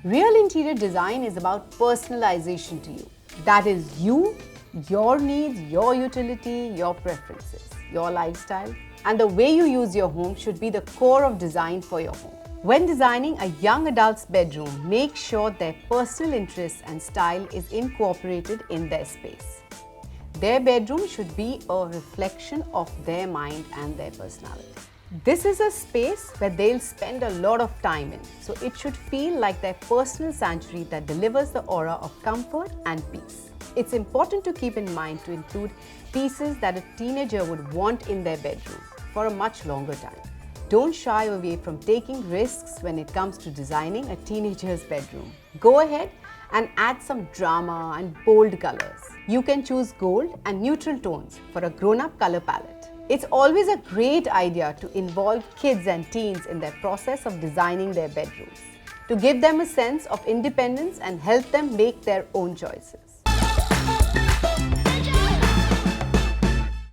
Real interior design is about personalization to you. That is you, your needs, your utility, your preferences, your lifestyle, and the way you use your home should be the core of design for your home. When designing a young adult's bedroom, make sure their personal interests and style is incorporated in their space. Their bedroom should be a reflection of their mind and their personality. This is a space where they'll spend a lot of time in, so it should feel like their personal sanctuary that delivers the aura of comfort and peace. It's important to keep in mind to include pieces that a teenager would want in their bedroom for a much longer time. Don't shy away from taking risks when it comes to designing a teenager's bedroom. Go ahead and add some drama and bold colors. You can choose gold and neutral tones for a grown-up color palette. It's always a great idea to involve kids and teens in their process of designing their bedrooms, to give them a sense of independence and help them make their own choices.